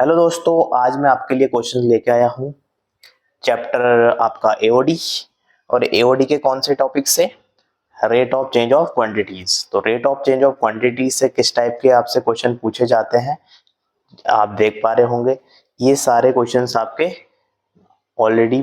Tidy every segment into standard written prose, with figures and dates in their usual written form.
Hello दोस्तों, आज मैं आपके लिए क्वेश्चन लेके आया हूँ। चैप्टर आपका एओडी और एओडी के कौन से टॉपिक से? Rate of change of quantities. तो rate of change of quantities से किस टाइप के आपसे क्वेश्चन पूछे जाते हैं आप देख पा रहे होंगे। ये सारे क्वेश्चंस आपके ऑलरेडी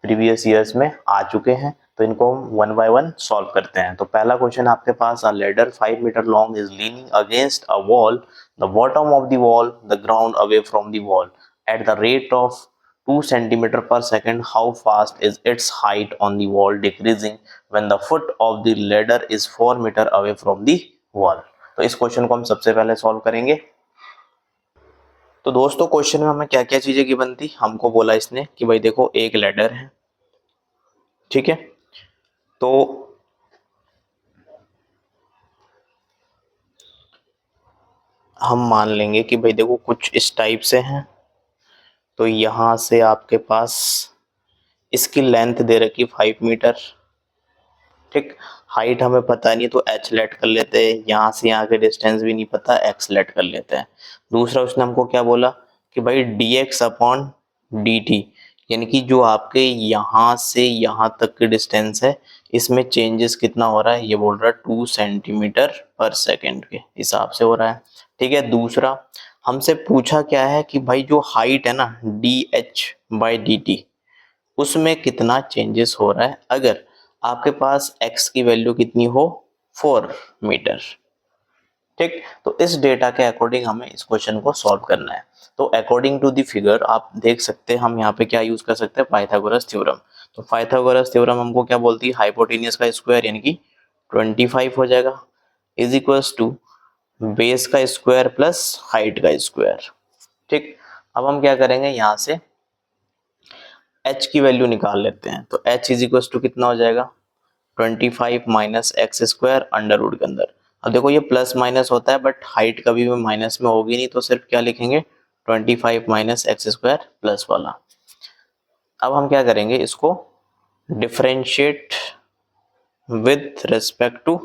प्रीवियस ईयर्स में आ चुके हैं, तो इनको हम वन बाय वन सॉल्व करते हैं। तो पहला क्वेश्चन आपके पास, a ladder 5 metre long is leaning against a wall, the bottom of the wall, the ground away from the wall at the rate of 2 centimeter per second. How fast is its height on the wall decreasing when the foot of the ladder is 4 meter away from the wall? तो इस question को हम सबसे पहले solve करेंगे। तो दोस्तों, question में हमें क्या क्या चीजें गिवन थी, हमको बोला इसने कि भाई देखो एक लैडर है, ठीक है। तो हम मान लेंगे कि भाई देखो कुछ इस टाइप से हैं। तो यहां से आपके पास इसकी लेंथ दे रखी 5 मीटर, ठीक। हाइट हमें पता नहीं तो एच लेट कर लेते हैं, यहाँ से यहाँ के डिस्टेंस भी नहीं पता, एक्स लेट कर लेते हैं। दूसरा उसने हमको क्या बोला कि भाई D x upon D T, यानी कि जो आपके यहाँ से यहाँ तक की डिस्टेंस है इसमें चेंजेस कितना हो रहा है, ये बोल रहा है 2 सेंटीमीटर पर सेकेंड के हिसाब से हो रहा है, ठीक है। दूसरा हमसे पूछा क्या है कि भाई जो हाइट है ना D h by D T, उसमें कितना चेंजेस हो रहा है अगर आपके पास x की वैल्यू कितनी हो 4 मीटर, ठीक। तो इस डेटा के अकॉर्डिंग हमें इस क्वेश्चन को सॉल्व करना है। तो अकॉर्डिंग टू द फिगर आप देख सकते हैं, हम यहाँ पे क्या यूज कर सकते हैं, पाइथागोरस थ्योरम। तो पाइथागोरस थ्योरम हमको क्या बोलती है, हाइपोटेनियस का स्क्वायर यानी कि 25 हो जाएगा इज इक्वल्स टू बेस का स्क्वायर प्लस हाइट का स्क्वायर, ठीक। अब हम क्या करेंगे, यहाँ से h की वैल्यू निकाल लेते हैं। तो h इज इक्वल टू कितना हो जाएगा, 25 minus x square under root के अंदर। अब देखो ये प्लस माइनस होता है बट हाइट कभी भी माइनस में होगी नहीं, तो सिर्फ क्या लिखेंगे 25 माइनस एक्स स्क्वायर प्लस वाला। अब हम क्या करेंगे, इसको differentiate with respect to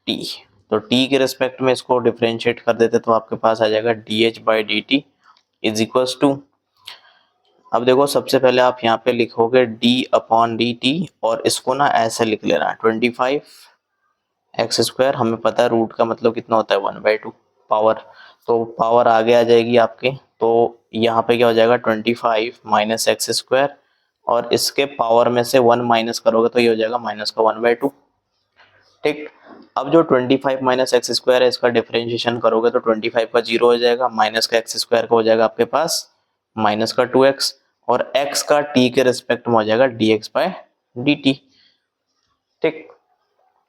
t। तो t के रिस्पेक्ट में इसको डिफरेंशिएट कर देते तो आपके पास आ जाएगा d h by D T is equal to, अब देखो सबसे पहले आप यहाँ पे लिखोगे d अपॉन डी टी और इसको ना ऐसे लिख लेना 25 एक्स स्क्वायर, हमें पता है रूट का मतलब कितना होता है 1/2 पावर, तो पावर आगे आ जाएगी आपके। तो यहाँ पे क्या हो जाएगा 25 माइनस एक्स स्क्वायर और इसके पावर में से 1 माइनस करोगे तो ये हो जाएगा माइनस का 1/2, ठीक। अब जो 25 माइनस एक्स स्क्वायर है इसका डिफरेंशिएशन करोगे तो 25 का 0 हो जाएगा, माइनस का एक्स स्क्वायर का हो जाएगा आपके पास माइनस का 2x और x का t के रिस्पेक्ट में हो जाएगा dx बाय dt, ठीक।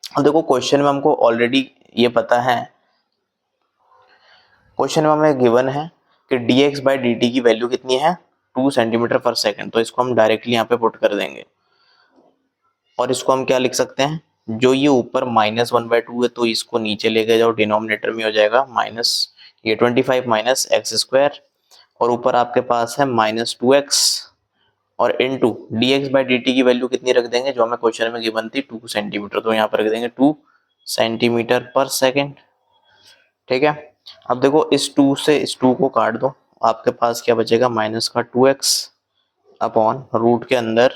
अब देखो क्वेश्चन में हमको ऑलरेडी ये पता है, क्वेश्चन में हमें गिवन है कि dx बाय dt की वैल्यू कितनी है 2 सेंटीमीटर पर सेकंड। तो इसको हम डायरेक्टली यहाँ पे पुट कर देंगे और इसको हम क्या लिख सकते हैं, जो ये ऊपर -1/2 है तो इसको नीचे लेके जाओ, डिनोमिनेटर में हो जाएगा माइनस ये 25 माइनस एक्स स्क्वायर और ऊपर आपके पास है -2x और इनटू dx बाई dt की वैल्यू कितनी रख देंगे, जो हमें क्वेश्चन में गिवन थी 2 सेंटीमीटर, तो यहाँ पर रख देंगे 2 सेंटीमीटर पर सेकेंड, ठीक है। अब देखो इस 2 से इस 2 को काट दो, आपके पास क्या बचेगा माइनस का 2x अपॉन रूट के अंदर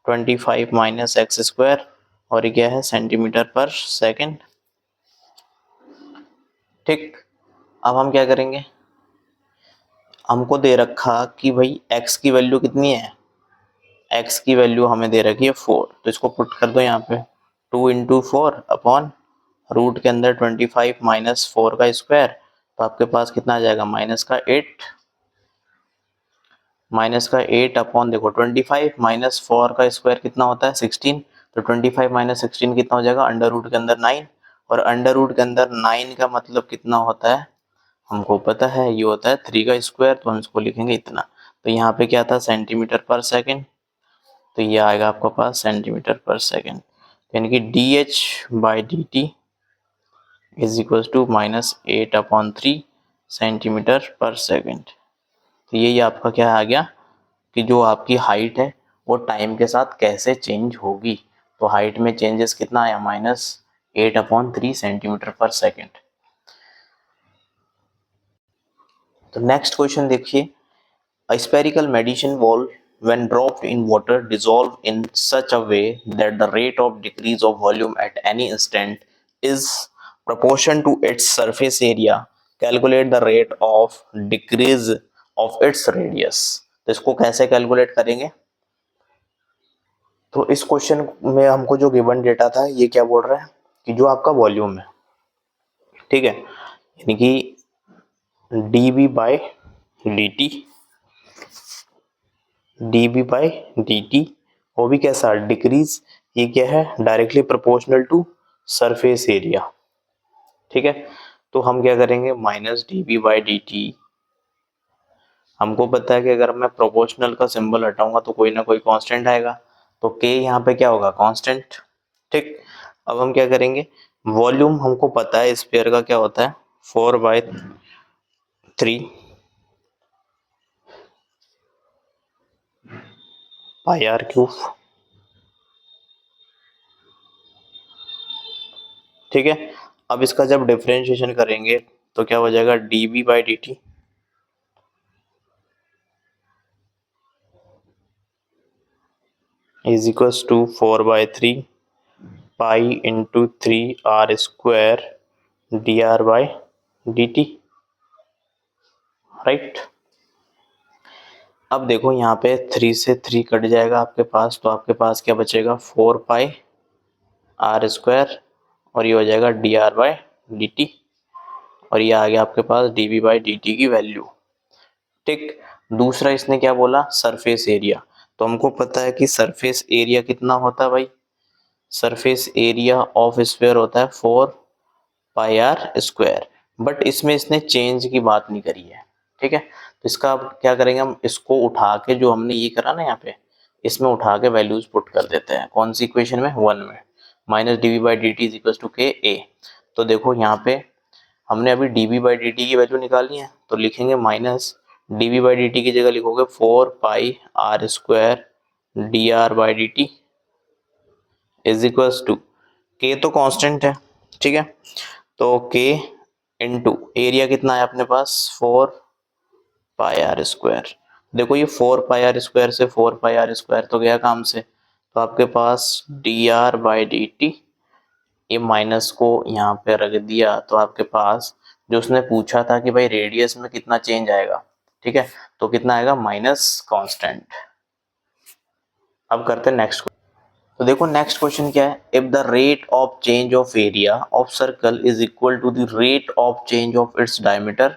25 माइनस एक्स स्क्वायर और ये क्या है सेंटीमीटर पर सेकेंड, ठीक। अब हम क्या करेंगे, हमको दे रखा कि भाई x की वैल्यू कितनी है, x की वैल्यू हमें दे रखी है 4, तो इसको पुट कर दो यहाँ पे 2 इंटू 4 अपॉन रूट के अंदर 25 माइनस 4 का स्क्वायर, तो आपके पास कितना आ जाएगा माइनस का 8 अपॉन देखो 25 माइनस 4 का स्क्वायर कितना होता है 16, तो 25 माइनस 16 कितना हो जाएगा अंडर रूट के अंदर 9 और अंडर रूट के अंदर 9 का मतलब कितना होता है हमको पता है, ये होता है 3 का स्क्वायर, तो हम इसको लिखेंगे इतना। तो यहाँ पे क्या था सेंटीमीटर पर सेकेंड, तो ये आएगा आपके पास सेंटीमीटर पर सेकेंड, यानी कि d h by D T is equal to -8/3 centimetre पर सेकेंड। तो ये आपका क्या आ गया कि जो आपकी हाइट है वो टाइम के साथ कैसे चेंज होगी। तो हाइट में चेंजेस कितना आया -8/3 सेंटीमीटर पर सेकेंड। तो नेक्स्ट क्वेश्चन देखिए, a spherical medicine ball when dropped in water dissolve in such a way that the rate of decrease of volume at any instant is proportion to its surface area. Calculate the rate of decrease of its radius. तो इसको कैसे calculate करेंगे? तो इस question में हमको जो given data था ये क्या बोल रहा है कि जो आपका वॉल्यूम है, ठीक है, यानी कि dv by dt, dv by dt, वो भी कैसा डिक्रीज, ये क्या है directly proportional to surface area, ठीक है। तो हम क्या करेंगे, माइनस dv बाई dt, हमको पता है कि अगर मैं प्रोपोर्शनल का सिंबल हटाऊंगा तो कोई ना कोई कांस्टेंट आएगा, तो k यहाँ पे क्या होगा, कांस्टेंट, ठीक। अब हम क्या करेंगे, वॉल्यूम हमको पता है स्फीयर का क्या होता है, 4/3 पाई आर क्यूब, ठीक है। अब इसका जब डिफरेंशिएशन करेंगे तो क्या हो जाएगा, dv by dt is equals to 4/3 pi into 3r² dr by dt, right. अब देखो यहाँ पे 3 से 3 कट जाएगा आपके पास, तो आपके पास क्या बचेगा, 4πr² और ये हो जाएगा dr बाई dt, और ये आ गया आपके पास dv बाई dt की वैल्यू, ठीक। दूसरा इसने क्या बोला, सरफेस एरिया, तो हमको पता है कि सरफेस एरिया कितना होता है भाई, सरफेस एरिया ऑफ स्फीयर होता है 4πr², बट इसमें इसने चेंज की बात नहीं करी है, ठीक है। तो इसका अब क्या करेंगे, हम इसको उठा के जो हमने ये करा ना यहाँ पे, इसमें उठा के वैल्यूज पुट कर देते हैं, कौन सी इक्वेशन में, 1 में, minus d v by D T is equal to k a. तो देखो यहाँ पे हमने अभी dv बाई डी टी की वैल्यू निकाली है, तो लिखेंगे minus dv by D T की जगह लिखोगे 4πr² dr by D T is equals to, k तो कांस्टेंट है, ठीक है, तो k इंटू एरिया कितना है अपने पास, 4πr²। देखो ये 4πr² से 4πr² तो गया काम से, तो आपके पास dr बाई डी टी, ये माइनस को यहाँ पे रख दिया, तो आपके पास जो उसने पूछा था कि भाई रेडियस में कितना चेंज आएगा, ठीक है, तो कितना आएगा, माइनस कांस्टेंट। अब करते हैं नेक्स्ट। तो देखो नेक्स्ट क्वेश्चन क्या है, if the rate of change of area of circle is equal to the rate of change of its diameter,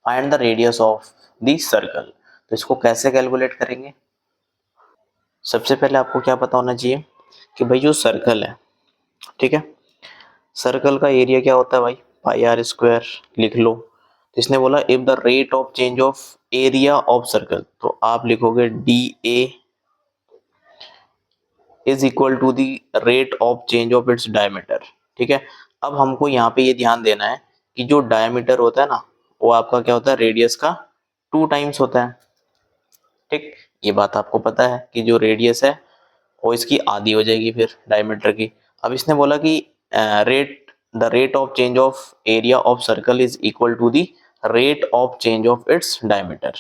find the radius of the circle. तो इसको कैसे कैलकुलेट करेंगे, सबसे पहले आपको क्या पता होना चाहिए कि भाई जो सर्कल है, ठीक है, सर्कल का एरिया क्या होता है भाई, πr² लिख लो। तो इसने बोला if the rate of change of area of circle, तो आप लिखोगे dA is equal to the rate of change of its diameter, ठीक है। अब हमको यहाँ पे ये ध्यान देना है कि जो डायमीटर होता है ना, वो आपका क्या होता है, रेडियस का 2 टाइम्स होता है, ठीक। ये बात आपको पता है कि जो रेडियस है वो इसकी आधी हो जाएगी फिर डायमीटर की। अब इसने बोला कि the rate of change of area of circle is equal to the rate of change of its diameter,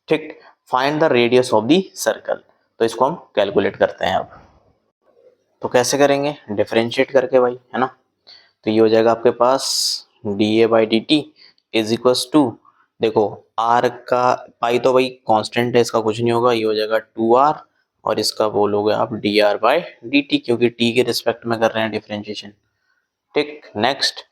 ठीक। Find the radius of the circle, तो इसको हम कैलकुलेट करते हैं अब। तो कैसे करेंगे, डिफरेंशिएट करके भाई, है ना। तो ये हो जाएगा आपके पास dA by D T is equals to, देखो r का पाई तो भाई कांस्टेंट है, इसका कुछ नहीं होगा, ये हो जाएगा 2r, और इसका बोलोगे आप dr बाई डी टी, क्योंकि t के रिस्पेक्ट में कर रहे हैं डिफरेंशिएशन, ठीक। नेक्स्ट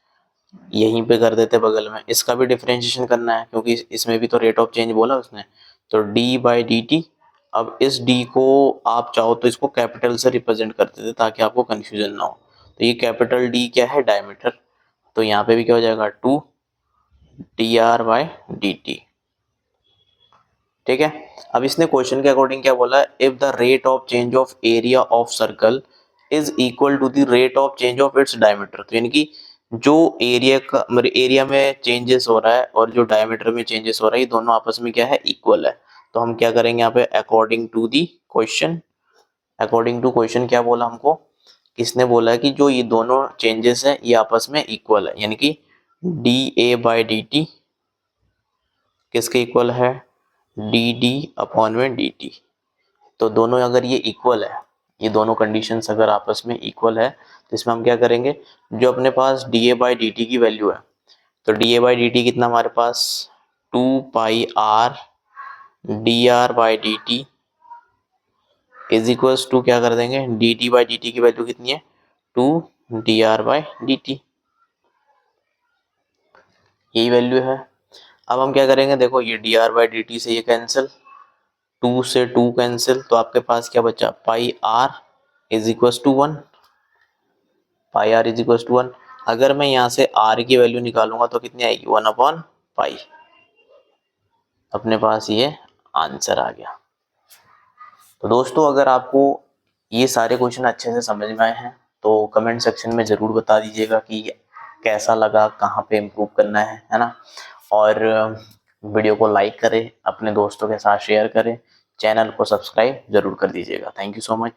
यहीं पे कर देते बगल में, इसका भी डिफरेंशिएशन करना है क्योंकि इसमें भी तो रेट ऑफ चेंज बोला उसने, तो d बाई डी टी। अब इस d को आप चाहो तो इसको कैपिटल से रिप्रेजेंट करते थे ताकि आपको कंफ्यूजन ना हो, तो ये कैपिटल D क्या है, डायमीटर, तो यहाँ पे भी क्या हो जाएगा 2 dr बाई डी टी, ठीक है। अब इसने क्वेश्चन के अकॉर्डिंग क्या बोला, if the rate of change of area of circle is equal to the rate of change of its diameter, तो यानी कि जो एरिया का एरिया में चेंजेस हो रहा है और जो डायमीटर में चेंजेस हो रहा है, ये दोनों आपस में क्या है, इक्वल है। तो हम क्या करेंगे यहाँ पे, according to the question, according to question क्या बोला हमको, किसने बोला है कि जो ये दोनों चेंजेस है ये आपस में इक्वल है, यानी कि dA बाई डी टी किसके इक्वल है, डी डी अपॉन में डी टी। तो दोनों अगर ये इक्वल है, ये दोनों कंडीशंस अगर आपस में इक्वल है, तो इसमें हम क्या करेंगे, जो अपने पास D A by D T की वैल्यू है, तो D A by D T कितना हमारे पास, 2 pi R D R by D T is equals to क्या कर देंगे, D T by D T की वैल्यू कितनी है, 2 D R by D T, यही वैल्यू है। अब हम क्या करेंगे, देखो ये D R by D T से ये कैंसिल, 2 से 2 कैंसिल, तो आपके पास क्या बचा, pi R is equals to 1, pi R is equals to 1। अगर मैं यहाँ से आर की वैल्यू निकालूंगा तो कितनी आएगी, 1 अपॉन पाई। अपने पास ये आंसर आ गया। तो दोस्तों अगर आपको ये सारे क्वेश्चन अच्छे से समझ में आए हैं तो कमेंट सेक्शन में ज़रूर बता दीजिएगा कि कैसा लगा, कहाँ पे इम्प्रूव करना है ना। और वीडियो को लाइक करें, अपने दोस्तों के साथ शेयर करें, चैनल को सब्सक्राइब ज़रूर कर दीजिएगा। Thank you so much.